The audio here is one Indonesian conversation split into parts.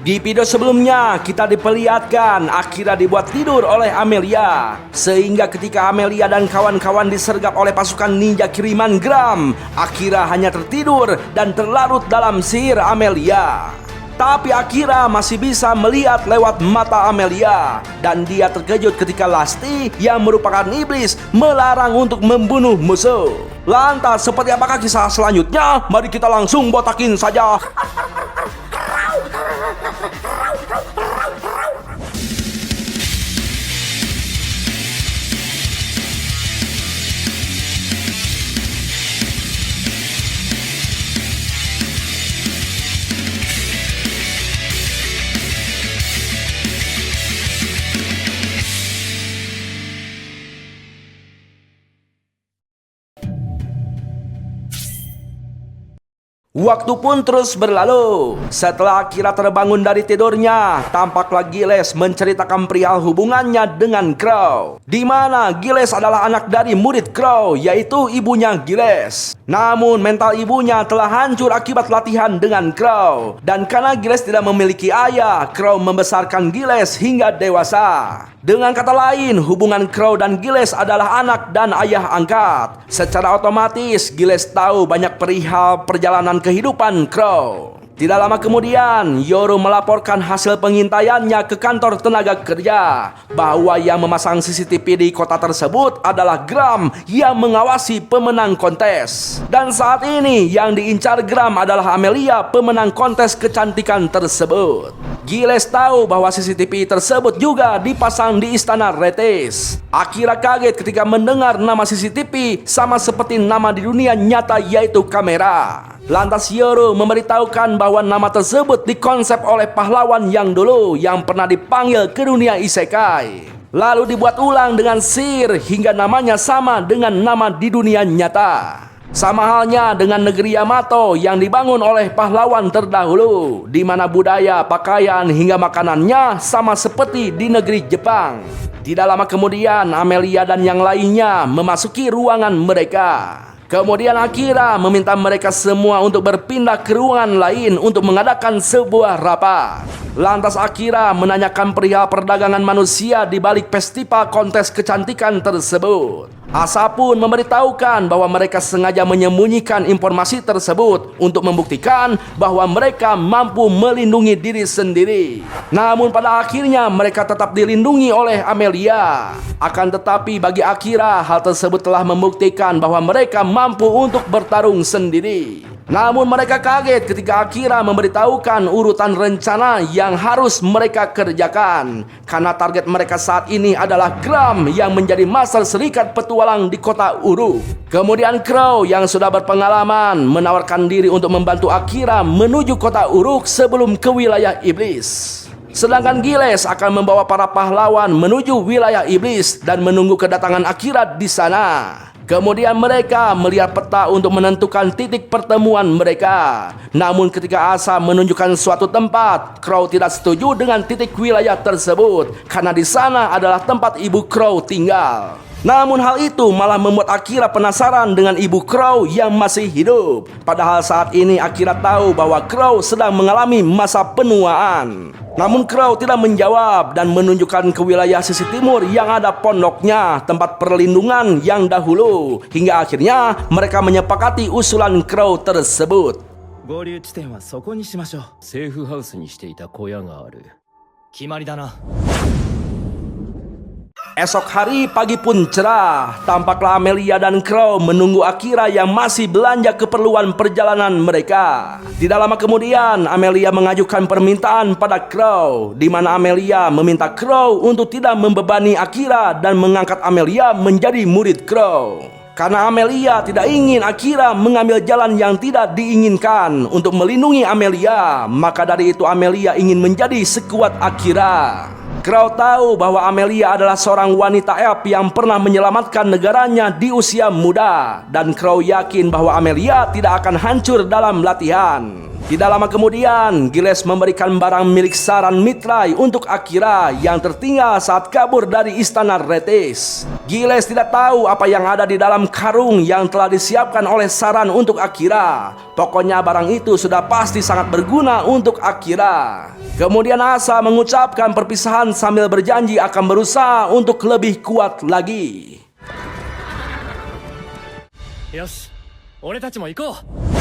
Di video sebelumnya kita diperlihatkan Akira dibuat tidur oleh Amelia, sehingga ketika Amelia dan kawan-kawan disergap oleh pasukan ninja kiriman Gram, Akira hanya tertidur dan terlarut dalam sihir Amelia. Tapi Akira masih bisa melihat lewat mata Amelia, dan dia terkejut ketika Lasti yang merupakan iblis melarang untuk membunuh musuh. Lantas seperti apakah kisah selanjutnya? Mari kita langsung botakin saja. Waktu pun terus berlalu. Setelah Akira terbangun dari tidurnya, tampaklah Giles menceritakan perihal hubungannya dengan Crow, di mana Giles adalah anak dari murid Crow, yaitu ibunya Giles. Namun mental ibunya telah hancur akibat latihan dengan Crow, dan karena Giles tidak memiliki ayah, Crow membesarkan Giles hingga dewasa. Dengan kata lain, hubungan Crow dan Giles adalah anak dan ayah angkat. Secara otomatis, Giles tahu banyak perihal perjalanan kehidupan Crow. Tidak lama kemudian, Yoru melaporkan hasil pengintaiannya ke kantor tenaga kerja bahwa yang memasang CCTV di kota tersebut adalah Gram yang mengawasi pemenang kontes. Dan saat ini yang diincar Gram adalah Amelia, pemenang kontes kecantikan tersebut. Giles tahu bahwa CCTV tersebut juga dipasang di istana Retes. Akira kaget ketika mendengar nama CCTV sama seperti nama di dunia nyata, yaitu kamera. Lantas Yoru memberitahukan bahwa nama tersebut dikonsep oleh pahlawan yang dulu yang pernah dipanggil ke dunia isekai, lalu dibuat ulang dengan sihir hingga namanya sama dengan nama di dunia nyata. Sama halnya dengan negeri Yamato yang dibangun oleh pahlawan terdahulu, di mana budaya, pakaian hingga makanannya sama seperti di negeri Jepang. Tidak lama kemudian, Amelia dan yang lainnya memasuki ruangan mereka. Kemudian Akira meminta mereka semua untuk berpindah ke ruangan lain untuk mengadakan sebuah rapat. Lantas Akira menanyakan perihal perdagangan manusia di balik festival kontes kecantikan tersebut. Asa pun memberitahukan bahwa mereka sengaja menyembunyikan informasi tersebut untuk membuktikan bahwa mereka mampu melindungi diri sendiri. Namun pada akhirnya mereka tetap dilindungi oleh Amelia. Akan tetapi bagi Akira, hal tersebut telah membuktikan bahwa mereka mampu untuk bertarung sendiri. Namun mereka kaget ketika Akira memberitahukan urutan rencana yang harus mereka kerjakan, karena target mereka saat ini adalah Gram yang menjadi Master Serikat Petualang di kota Uruk. Kemudian Crow yang sudah berpengalaman menawarkan diri untuk membantu Akira menuju kota Uruk sebelum ke wilayah iblis. Sedangkan Giles akan membawa para pahlawan menuju wilayah iblis dan menunggu kedatangan Akira di sana. Kemudian mereka melihat peta untuk menentukan titik pertemuan mereka. Namun ketika Asa menunjukkan suatu tempat, Crow tidak setuju dengan titik wilayah tersebut, karena di sana adalah tempat ibu Crow tinggal. Namun hal itu malah membuat Akira penasaran dengan ibu Crow yang masih hidup. Padahal saat ini Akira tahu bahwa Crow sedang mengalami masa penuaan. Namun Crow tidak menjawab dan menunjukkan ke wilayah sisi timur yang ada pondoknya, tempat perlindungan yang dahulu. Hingga akhirnya mereka menyepakati usulan Crow tersebut. 合流地点はそこにしましょう。セーフハウスにしていた小屋がある。決まりだな。 Esok hari pagi pun cerah. Tampaklah Amelia dan Crow menunggu Akira yang masih belanja keperluan perjalanan mereka. Tidak lama kemudian Amelia mengajukan permintaan pada Crow, di mana Amelia meminta Crow untuk tidak membebani Akira dan mengangkat Amelia menjadi murid Crow. Karena Amelia tidak ingin Akira mengambil jalan yang tidak diinginkan untuk melindungi Amelia, maka dari itu Amelia ingin menjadi sekuat Akira. Crow tahu bahwa Amelia adalah seorang wanita elf yang pernah menyelamatkan negaranya di usia muda, dan Crow yakin bahwa Amelia tidak akan hancur dalam latihan. Tidak lama kemudian, Gilles memberikan barang milik Saran Mitrai untuk Akira yang tertinggal saat kabur dari istana Retis. Gilles tidak tahu apa yang ada di dalam karung yang telah disiapkan oleh Saran untuk Akira. Pokoknya barang itu sudah pasti sangat berguna untuk Akira. Kemudian Asa mengucapkan perpisahan sambil berjanji akan berusaha untuk lebih kuat lagi. よし俺たちも行こう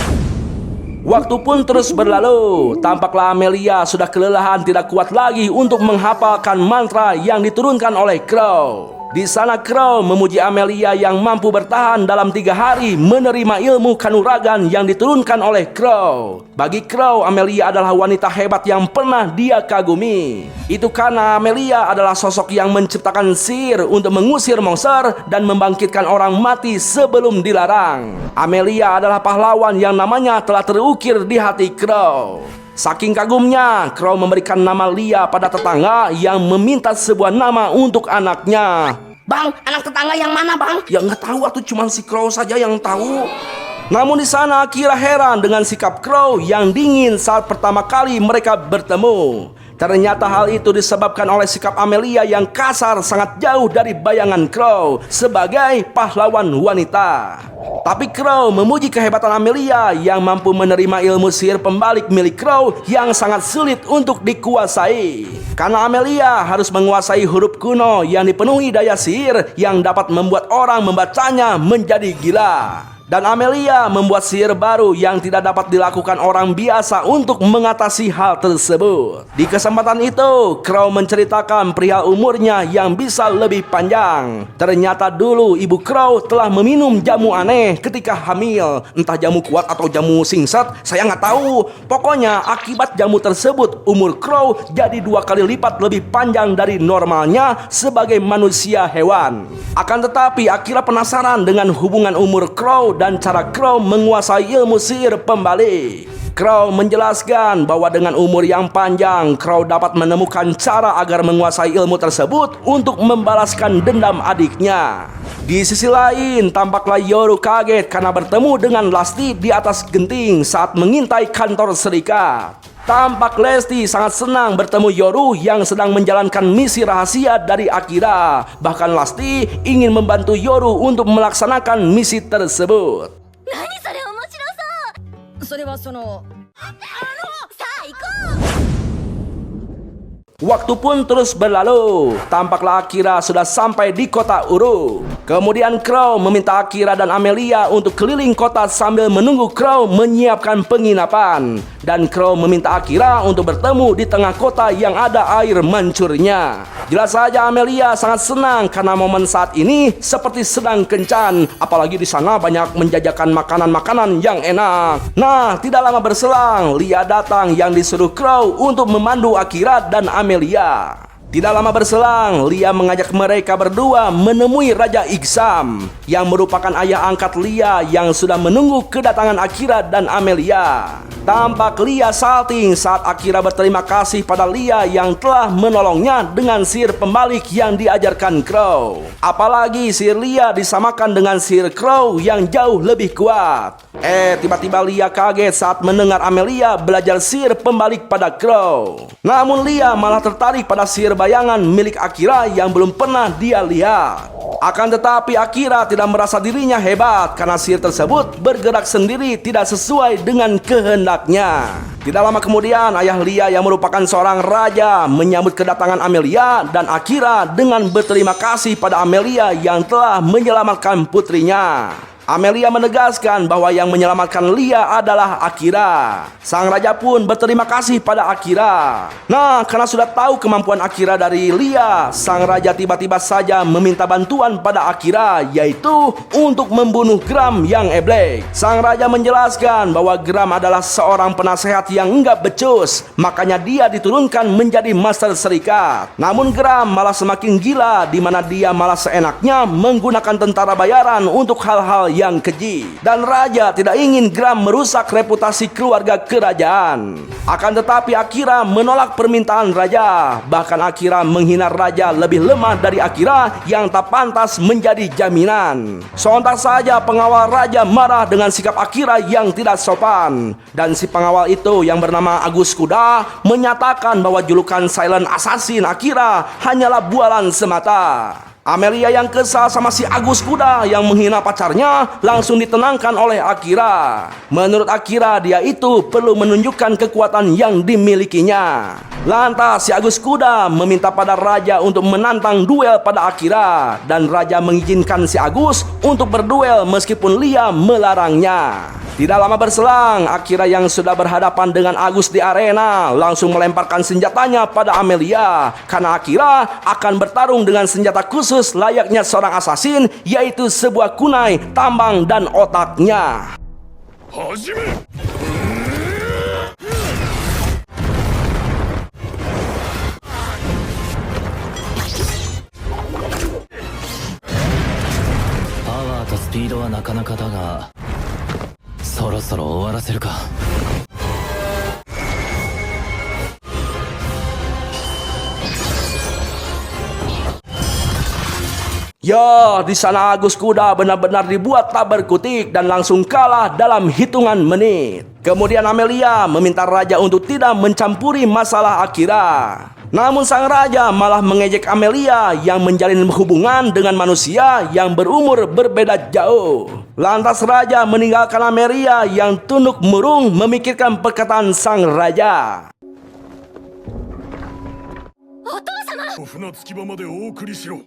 Waktu pun terus berlalu. Tampaklah Amelia sudah kelelahan tidak kuat lagi untuk menghafalkan mantra yang diturunkan oleh Crow. Di sana Crow memuji Amelia yang mampu bertahan dalam 3 hari menerima ilmu kanuragan yang diturunkan oleh Crow. Bagi Crow, Amelia adalah wanita hebat yang pernah dia kagumi. Itu karena Amelia adalah sosok yang menciptakan sihir untuk mengusir monster dan membangkitkan orang mati sebelum dilarang. Amelia adalah pahlawan yang namanya telah terukir di hati Crow. Saking kagumnya, Crow memberikan nama Lia pada tetangga yang meminta sebuah nama untuk anaknya. Bang, anak tetangga yang mana, Bang? Ya nggak tahu, atau cuma si Crow saja yang tahu. Namun di sana Akira heran dengan sikap Crow yang dingin saat pertama kali mereka bertemu. Ternyata hal itu disebabkan oleh sikap Amelia yang kasar sangat jauh dari bayangan Crow sebagai pahlawan wanita. Tapi Crow memuji kehebatan Amelia yang mampu menerima ilmu sihir pembalik milik Crow yang sangat sulit untuk dikuasai. Karena Amelia harus menguasai huruf kuno yang dipenuhi daya sihir yang dapat membuat orang membacanya menjadi gila. Dan Amelia membuat sihir baru yang tidak dapat dilakukan orang biasa untuk mengatasi hal tersebut. Di kesempatan itu, Crow menceritakan perihal umurnya yang bisa lebih panjang. Ternyata dulu ibu Crow telah meminum jamu aneh ketika hamil. Entah jamu kuat atau jamu singset, saya nggak tahu. Pokoknya akibat jamu tersebut, umur Crow jadi 2 kali lipat lebih panjang dari normalnya sebagai manusia hewan. Akan tetapi Akira penasaran dengan hubungan umur Crow dan cara Crow menguasai ilmu sihir pembalik. Crow menjelaskan bahwa dengan umur yang panjang, Crow dapat menemukan cara agar menguasai ilmu tersebut untuk membalaskan dendam adiknya. Di sisi lain, tampaklah Yoru kaget karena bertemu dengan Lasti di atas genting saat mengintai kantor serikat. Tampak Lesti sangat senang bertemu Yoru yang sedang menjalankan misi rahasia dari Akira. Bahkan Lasti ingin membantu Yoru untuk melaksanakan misi tersebut. 何それ面白そう。それはさあ行こう。 Waktu pun terus berlalu. Tampaklah Akira sudah sampai di kota Uru. Kemudian Crow meminta Akira dan Amelia untuk keliling kota sambil menunggu Crow menyiapkan penginapan. Dan Crow meminta Akira untuk bertemu di tengah kota yang ada air mancurnya. Jelas saja Amelia sangat senang karena momen saat ini seperti sedang kencan. Apalagi di sana banyak menjajakan makanan-makanan yang enak. Nah, tidak lama berselang, Lia datang yang disuruh Crow untuk memandu Akira dan Amelia. Tidak lama berselang, Lia mengajak mereka berdua menemui Raja Iksam yang merupakan ayah angkat Lia yang sudah menunggu kedatangan Akira dan Amelia. Tampak Lia salting saat Akira berterima kasih pada Lia yang telah menolongnya dengan sihir pembalik yang diajarkan Crow. Apalagi sihir Lia disamakan dengan sihir Crow yang jauh lebih kuat. Tiba-tiba Lia kaget saat mendengar Amelia belajar sihir pembalik pada Crow. Namun Lia malah tertarik pada sihir bayangan milik Akira yang belum pernah dia lihat. Akan tetapi Akira tidak merasa dirinya hebat karena sihir tersebut bergerak sendiri tidak sesuai dengan kehendaknya. Tidak lama kemudian ayah Lia yang merupakan seorang raja menyambut kedatangan Amelia dan Akira dengan berterima kasih pada Amelia yang telah menyelamatkan putrinya. Amelia menegaskan bahwa yang menyelamatkan Lia adalah Akira. Sang raja pun berterima kasih pada Akira. Nah, karena sudah tahu kemampuan Akira dari Lia, sang raja tiba-tiba saja meminta bantuan pada Akira, yaitu untuk membunuh Gram yang eblek. Sang raja menjelaskan bahwa Gram adalah seorang penasehat yang enggak becus, makanya dia diturunkan menjadi master serikat. Namun Gram malah semakin gila, di mana dia malah seenaknya menggunakan tentara bayaran untuk hal-hal yang keji. Dan raja tidak ingin Gram merusak reputasi keluarga kerajaan. Akan tetapi Akira menolak permintaan raja. Bahkan Akira menghina raja lebih lemah dari Akira yang tak pantas menjadi jaminan. Sontak saja pengawal raja marah dengan sikap Akira yang tidak sopan. Dan si pengawal itu yang bernama Agus Kuda menyatakan bahwa julukan Silent Assassin Akira hanyalah bualan semata. Amelia yang kesal sama si Agus Kuda yang menghina pacarnya langsung ditenangkan oleh Akira. Menurut Akira, dia itu perlu menunjukkan kekuatan yang dimilikinya. Lantas si Agus Kuda meminta pada raja untuk menantang duel pada Akira. Dan raja mengizinkan si Agus untuk berduel meskipun Lia melarangnya. Tidak lama berselang, Akira yang sudah berhadapan dengan Agus di arena langsung melemparkan senjatanya pada Amelia. Karena Akira akan bertarung dengan senjata khusus layaknya seorang assassin, yaitu sebuah kunai, tambang, dan otaknya. Power とスピードはなかなかだが、そろそろ終わらせるか。Ya, di sana Agus Kuda benar-benar dibuat tak berkutik dan langsung kalah dalam hitungan menit. Kemudian Amelia meminta raja untuk tidak mencampuri masalah Akira. Namun sang raja malah mengejek Amelia yang menjalin hubungan dengan manusia yang berumur berbeda jauh. Lantas raja meninggalkan Amelia yang tunduk murung memikirkan perkataan sang raja. 船着き場までお送りしろ。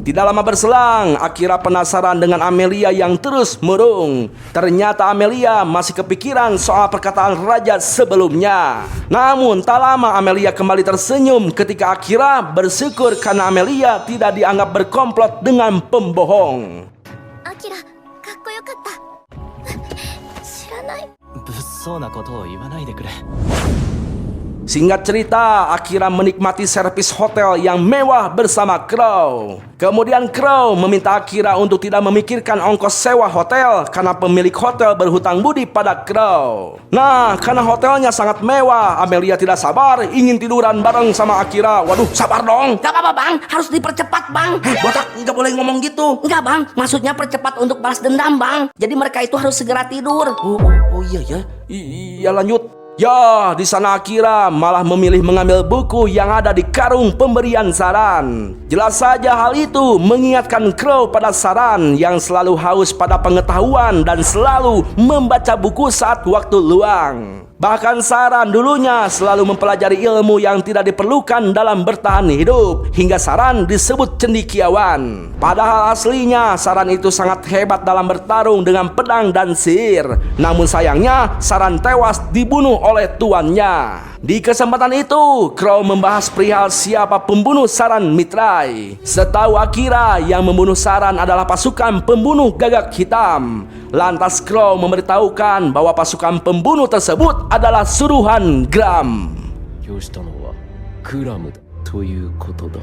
Tidak lama berselang, Akira penasaran dengan Amelia yang terus murung. Ternyata Amelia masih kepikiran soal perkataan raja sebelumnya. Namun tak lama Amelia kembali tersenyum ketika Akira bersyukur karena Amelia tidak dianggap berkomplot dengan pembohong. Akira, かっこよかった。知らない。物騒なことを言わないでくれ。 Singkat cerita, Akira menikmati servis hotel yang mewah bersama Crow. Kemudian Crow meminta Akira untuk tidak memikirkan ongkos sewa hotel karena pemilik hotel berhutang budi pada Crow. Nah, karena hotelnya sangat mewah, Amelia tidak sabar ingin tiduran bareng sama Akira. Waduh, sabar dong. Gak apa-apa bang, harus dipercepat bang. Botak, nggak boleh ngomong gitu. Enggak bang, maksudnya percepat untuk balas dendam bang. Jadi mereka itu harus segera tidur. Oh iya ya. Iya lanjut. Ya, di sana Akira malah memilih mengambil buku yang ada di karung pemberian saran. Jelas saja hal itu mengingatkan Crow pada saran yang selalu haus pada pengetahuan dan selalu membaca buku saat waktu luang. Bahkan Saran dulunya selalu mempelajari ilmu yang tidak diperlukan dalam bertahan hidup, hingga Saran disebut cendekiawan. Padahal aslinya Saran itu sangat hebat dalam bertarung dengan pedang dan sihir. Namun sayangnya Saran tewas dibunuh oleh tuannya. Di kesempatan itu, Crow membahas perihal siapa pembunuh Saran Mitrai. Setahu Akira, yang membunuh Saran adalah pasukan pembunuh Gagak Hitam. Lantas Crow memberitahukan bahwa pasukan pembunuh tersebut adalah suruhan Gram. 殺したのはクラムだということだ。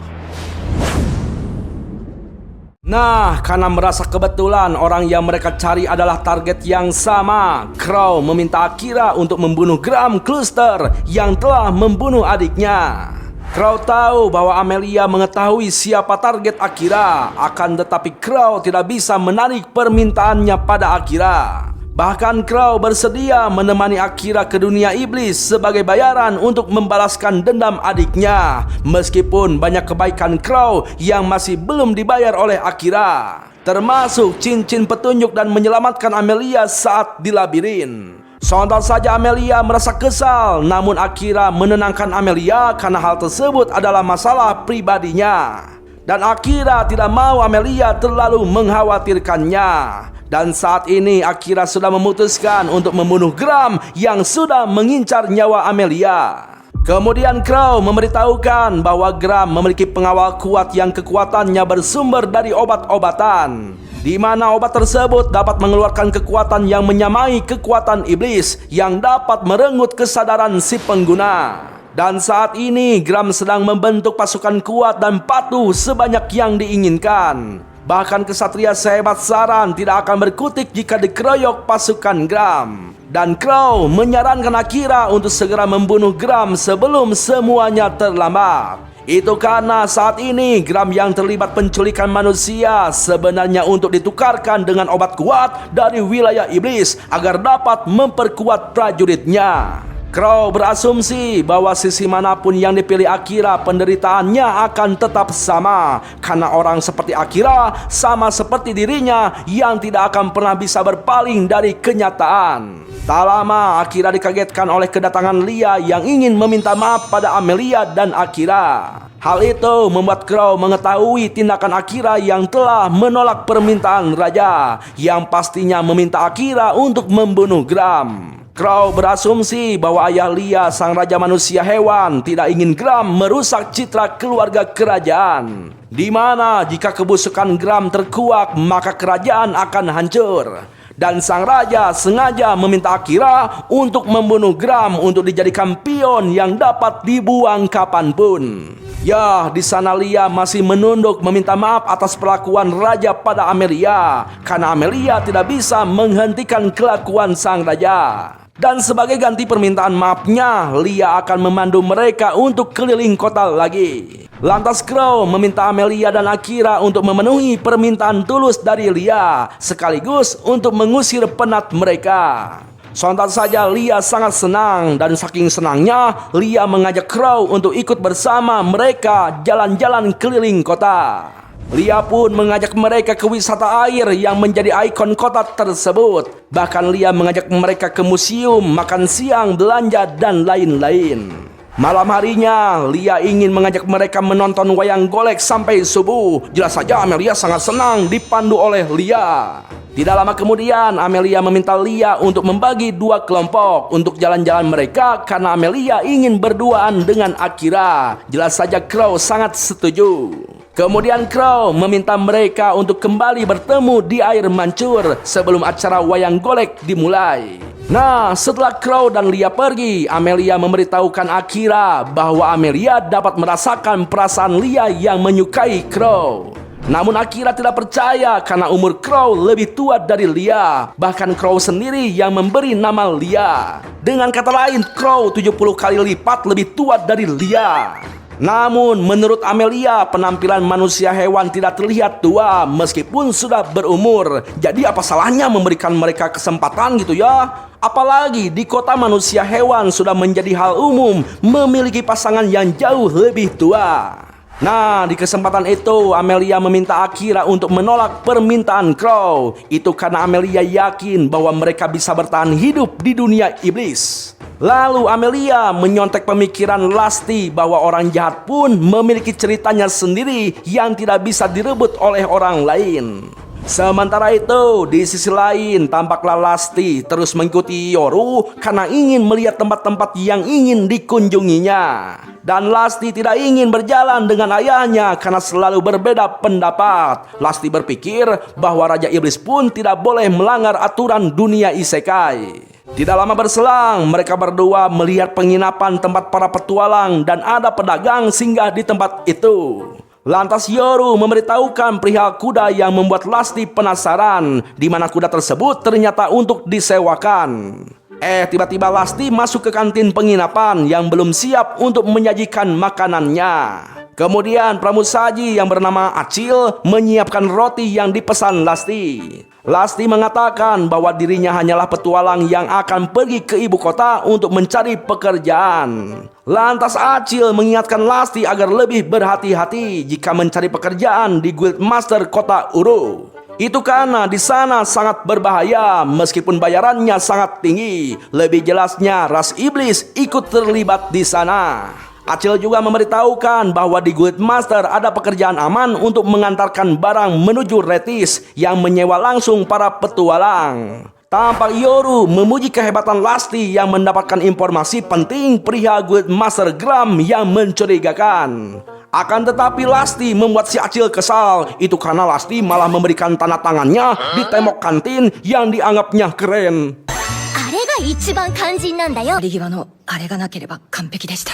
Nah, karena merasa kebetulan orang yang mereka cari adalah target yang sama, Crow meminta Akira untuk membunuh Gram Cluster yang telah membunuh adiknya. Crow tahu bahwa Amelia mengetahui siapa target Akira, akan tetapi Crow tidak bisa menarik permintaannya pada Akira. Bahkan Crow bersedia menemani Akira ke dunia iblis sebagai bayaran untuk membalaskan dendam adiknya, meskipun banyak kebaikan Crow yang masih belum dibayar oleh Akira, termasuk cincin petunjuk dan menyelamatkan Amelia saat di labirin. Sontak saja Amelia merasa kesal, namun Akira menenangkan Amelia karena hal tersebut adalah masalah pribadinya. Dan Akira tidak mau Amelia terlalu mengkhawatirkannya. Dan saat ini Akira sudah memutuskan untuk membunuh Gram yang sudah mengincar nyawa Amelia. Kemudian Crow memberitahukan bahwa Gram memiliki pengawal kuat yang kekuatannya bersumber dari obat-obatan, di mana obat tersebut dapat mengeluarkan kekuatan yang menyamai kekuatan iblis yang dapat merenggut kesadaran si pengguna. Dan saat ini Gram sedang membentuk pasukan kuat dan patuh sebanyak yang diinginkan. Bahkan kesatria sehebat Saran tidak akan berkutik jika dikeroyok pasukan Gram. Dan Crow menyarankan Akira untuk segera membunuh Gram sebelum semuanya terlambat. Itu karena saat ini Gram yang terlibat penculikan manusia sebenarnya untuk ditukarkan dengan obat kuat dari wilayah iblis agar dapat memperkuat prajuritnya. Crow berasumsi bahwa sisi manapun yang dipilih Akira, penderitaannya akan tetap sama. Karena orang seperti Akira sama seperti dirinya yang tidak akan pernah bisa berpaling dari kenyataan. Tak lama Akira dikagetkan oleh kedatangan Lia yang ingin meminta maaf pada Amelia dan Akira. Hal itu membuat Crow mengetahui tindakan Akira yang telah menolak permintaan raja, yang pastinya meminta Akira untuk membunuh Gram. Crow berasumsi bahwa ayah Lia, sang raja manusia hewan, tidak ingin Gram merusak citra keluarga kerajaan. Di mana jika kebusukan Gram terkuak, maka kerajaan akan hancur. Dan sang raja sengaja meminta Akira untuk membunuh Gram untuk dijadikan pion yang dapat dibuang kapanpun. Ya, di sana Lia masih menunduk meminta maaf atas perlakuan raja pada Amelia, karena Amelia tidak bisa menghentikan kelakuan sang raja. Dan sebagai ganti permintaan maafnya, Lia akan memandu mereka untuk keliling kota lagi. Lantas Crow meminta Amelia dan Akira untuk memenuhi permintaan tulus dari Lia, sekaligus untuk mengusir penat mereka. Sontak saja Lia sangat senang, dan saking senangnya Lia mengajak Crow untuk ikut bersama mereka jalan-jalan keliling kota. Lia pun mengajak mereka ke wisata air yang menjadi ikon kota tersebut. Bahkan Lia mengajak mereka ke museum, makan siang, belanja, dan lain-lain. Malam harinya, Lia ingin mengajak mereka menonton wayang golek sampai subuh. Jelas saja Amelia sangat senang dipandu oleh Lia. Tidak lama kemudian, Amelia meminta Lia untuk membagi dua kelompok untuk jalan-jalan mereka karena Amelia ingin berduaan dengan Akira. Jelas saja Crow sangat setuju. Kemudian Crow meminta mereka untuk kembali bertemu di air mancur sebelum acara wayang golek dimulai. Nah, setelah Crow dan Lia pergi, Amelia memberitahukan Akira bahwa Amelia dapat merasakan perasaan Lia yang menyukai Crow. Namun Akira tidak percaya karena umur Crow lebih tua dari Lia. Bahkan Crow sendiri yang memberi nama Lia. Dengan kata lain, Crow 70 kali lipat lebih tua dari Lia. Namun menurut Amelia, penampilan manusia hewan tidak terlihat tua meskipun sudah berumur. Jadi apa salahnya memberikan mereka kesempatan gitu ya? Apalagi di kota manusia hewan sudah menjadi hal umum memiliki pasangan yang jauh lebih tua. Nah, di kesempatan itu Amelia meminta Akira untuk menolak permintaan Crow. Itu karena Amelia yakin bahwa mereka bisa bertahan hidup di dunia iblis. Lalu Amelia menyontek pemikiran Lasti bahwa orang jahat pun memiliki ceritanya sendiri yang tidak bisa direbut oleh orang lain. Sementara itu, di sisi lain tampaklah Lasti terus mengikuti Yoru karena ingin melihat tempat-tempat yang ingin dikunjunginya. Dan Lasti tidak ingin berjalan dengan ayahnya karena selalu berbeda pendapat. Lasti berpikir bahwa Raja Iblis pun tidak boleh melanggar aturan dunia isekai. Tidak lama berselang, mereka berdua melihat penginapan tempat para petualang dan ada pedagang singgah di tempat itu. Lantas Yoru memberitahukan perihal kuda yang membuat Lasti penasaran, di mana kuda tersebut ternyata untuk disewakan. Tiba-tiba Lasti masuk ke kantin penginapan yang belum siap untuk menyajikan makanannya. Kemudian pramusaji yang bernama Acil menyiapkan roti yang dipesan Lasti. Lasti mengatakan bahwa dirinya hanyalah petualang yang akan pergi ke ibu kota untuk mencari pekerjaan. Lantas Acil mengingatkan Lasti agar lebih berhati-hati jika mencari pekerjaan di Guildmaster kota Uru. Itu karena di sana sangat berbahaya meskipun bayarannya sangat tinggi. Lebih jelasnya ras iblis ikut terlibat di sana. Acil juga memberitahukan bahwa di Guildmaster ada pekerjaan aman untuk mengantarkan barang menuju Retis yang menyewa langsung para petualang. Tampak Yoru memuji kehebatan Lasti yang mendapatkan informasi penting perihal Guildmaster Gram yang mencurigakan. Akan tetapi Lasti membuat si Acil kesal. Itu karena Lasti malah memberikan tanda tangannya di tembok kantin yang dianggapnya keren. あれれが一番肝心なんだよ。去り際のあれがなければ完璧でした。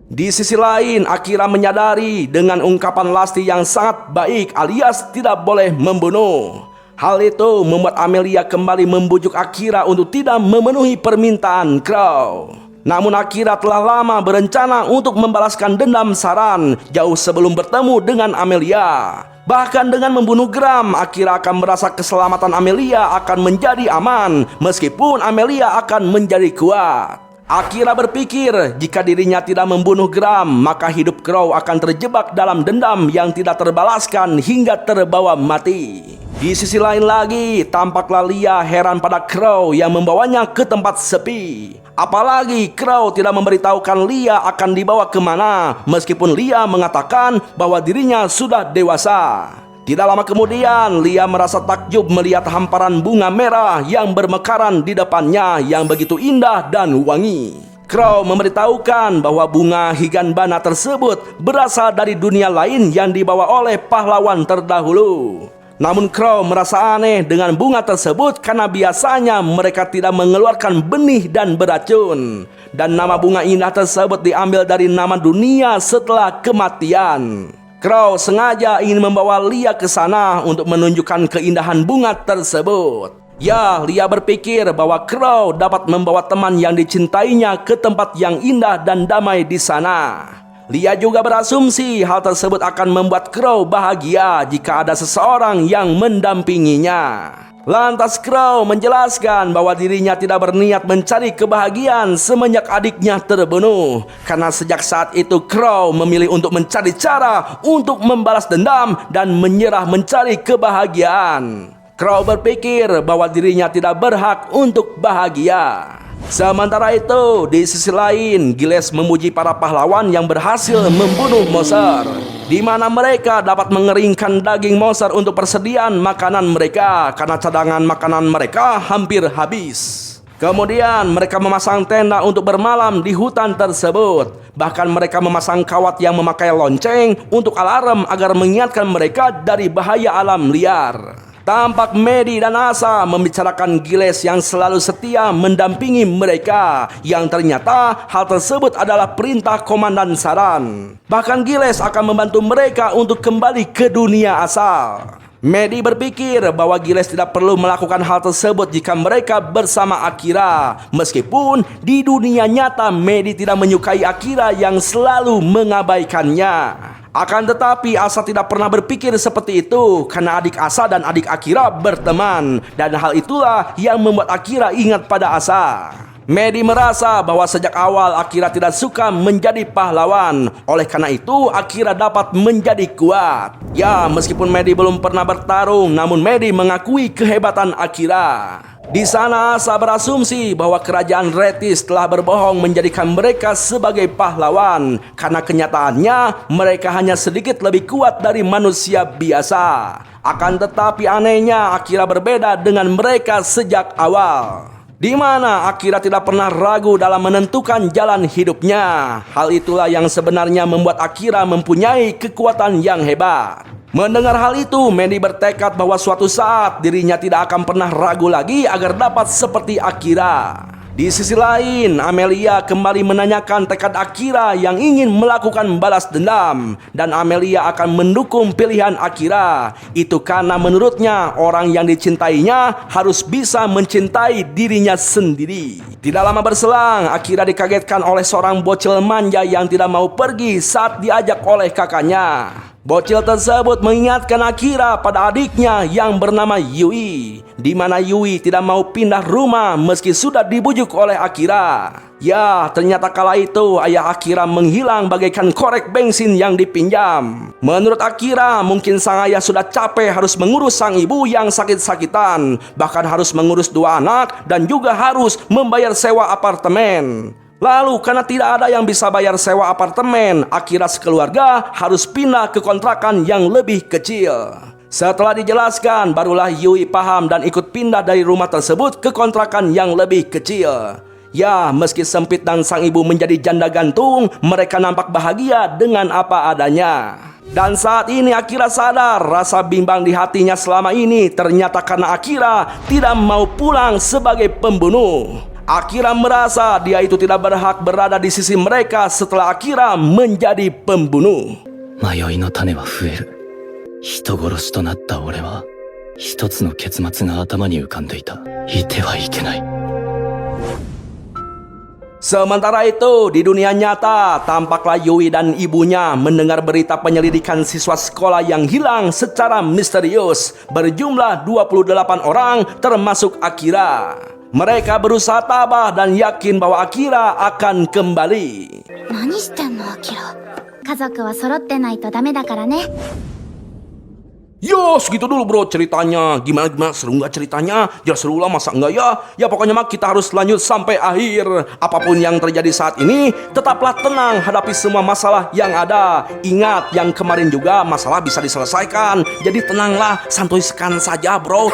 Di sisi lain, Akira menyadari dengan ungkapan Lasti yang sangat baik alias tidak boleh membunuh. Hal itu membuat Amelia kembali membujuk Akira untuk tidak memenuhi permintaan Crow. Namun Akira telah lama berencana untuk membalaskan dendam Saran jauh sebelum bertemu dengan Amelia. Bahkan dengan membunuh Gram, Akira akan merasa keselamatan Amelia akan menjadi aman meskipun Amelia akan menjadi kuat. Akira berpikir jika dirinya tidak membunuh Gram, maka hidup Crow akan terjebak dalam dendam yang tidak terbalaskan hingga terbawa mati. Di sisi lain lagi, tampaklah Lia heran pada Crow yang membawanya ke tempat sepi. Apalagi Crow tidak memberitahukan Lia akan dibawa kemana, meskipun Lia mengatakan bahwa dirinya sudah dewasa. Tidak lama kemudian, Lia merasa takjub melihat hamparan bunga merah yang bermekaran di depannya yang begitu indah dan wangi. Crow memberitahukan bahwa bunga Higanbana tersebut berasal dari dunia lain yang dibawa oleh pahlawan terdahulu. Namun Crow merasa aneh dengan bunga tersebut karena biasanya mereka tidak mengeluarkan benih dan beracun. Dan nama bunga indah tersebut diambil dari nama dunia setelah kematian. Crow sengaja ingin membawa Lia ke sana untuk menunjukkan keindahan bunga tersebut. Ya, Lia berpikir bahwa Crow dapat membawa teman yang dicintainya ke tempat yang indah dan damai di sana. Lia juga berasumsi hal tersebut akan membuat Crow bahagia jika ada seseorang yang mendampinginya. Lantas Crow menjelaskan bahwa dirinya tidak berniat mencari kebahagiaan semenjak adiknya terbunuh. Karena sejak saat itu Crow memilih untuk mencari cara untuk membalas dendam dan menyerah mencari kebahagiaan. Crow berpikir bahwa dirinya tidak berhak untuk bahagia. Sementara itu, di sisi lain, Giles memuji para pahlawan yang berhasil membunuh monster, di mana mereka dapat mengeringkan daging monster untuk persediaan makanan mereka karena cadangan makanan mereka hampir habis. Kemudian mereka memasang tenda untuk bermalam di hutan tersebut. Bahkan mereka memasang kawat yang memakai lonceng untuk alarm agar mengingatkan mereka dari bahaya alam liar. Tampak Medi dan Asa membicarakan Giles yang selalu setia mendampingi mereka, yang ternyata hal tersebut adalah perintah Komandan Saran. Bahkan Giles akan membantu mereka untuk kembali ke dunia asal. Medi berpikir bahwa Giles tidak perlu melakukan hal tersebut jika mereka bersama Akira. Meskipun di dunia nyata Medi tidak menyukai Akira yang selalu mengabaikannya. Akan tetapi Asa tidak pernah berpikir seperti itu karena adik Asa dan adik Akira berteman. Dan hal itulah yang membuat Akira ingat pada Asa. Medi merasa bahwa sejak awal Akira tidak suka menjadi pahlawan. Oleh karena itu Akira dapat menjadi kuat. Ya, meskipun Medi belum pernah bertarung, namun Medi mengakui kehebatan Akira. Di sana Asa berasumsi bahwa kerajaan Retis telah berbohong menjadikan mereka sebagai pahlawan, karena kenyataannya mereka hanya sedikit lebih kuat dari manusia biasa. Akan tetapi anehnya Akira berbeda dengan mereka sejak awal, di mana Akira tidak pernah ragu dalam menentukan jalan hidupnya. Hal itulah yang sebenarnya membuat Akira mempunyai kekuatan yang hebat. Mendengar hal itu, Medi bertekad bahwa suatu saat dirinya tidak akan pernah ragu lagi agar dapat seperti Akira. Di sisi lain, Amelia kembali menanyakan tekad Akira yang ingin melakukan balas dendam. Dan Amelia akan mendukung pilihan Akira. Itu karena menurutnya orang yang dicintainya harus bisa mencintai dirinya sendiri. Tidak lama berselang, Akira dikagetkan oleh seorang bocil manja yang tidak mau pergi saat diajak oleh kakaknya. Bocil tersebut mengingatkan Akira pada adiknya yang bernama Yui, di mana Yui tidak mau pindah rumah meski sudah dibujuk oleh Akira. Ya, ternyata kala itu ayah Akira menghilang bagaikan korek bensin yang dipinjam. Menurut Akira, mungkin sang ayah sudah capek harus mengurus sang ibu yang sakit-sakitan, bahkan harus mengurus 2 anak dan juga harus membayar sewa apartemen. Lalu karena tidak ada yang bisa bayar sewa apartemen, Akira sekeluarga harus pindah ke kontrakan yang lebih kecil. Setelah dijelaskan, barulah Yui paham dan ikut pindah dari rumah tersebut ke kontrakan yang lebih kecil. Ya, meski sempit dan sang ibu menjadi janda gantung, mereka nampak bahagia dengan apa adanya. Dan saat ini Akira sadar rasa bimbang di hatinya selama ini ternyata karena Akira tidak mau pulang sebagai pembunuh. Akira merasa dia itu tidak berhak berada di sisi mereka setelah Akira menjadi pembunuh. 迷いの種は増える。人殺しとなった俺は、一つの結末が頭に浮かんでいた。いてはいけない。 Sementara itu, di dunia nyata, tampaklah Yui dan ibunya mendengar berita penyelidikan siswa sekolah yang hilang secara misterius berjumlah 28 orang termasuk Akira. Mereka berusaha tabah dan yakin bahwa Akira akan kembali. 何してんのアキラ。家族は揃ってないとダメだからね。 Yo, segitu dulu bro ceritanya. Gimana seru nggak ceritanya? Ya seru lah, masa enggak ya? Ya pokoknya mah kita harus lanjut sampai akhir. Apapun yang terjadi saat ini, tetaplah tenang hadapi semua masalah yang ada. Ingat, yang kemarin juga masalah bisa diselesaikan. Jadi tenanglah, santuikan saja bro.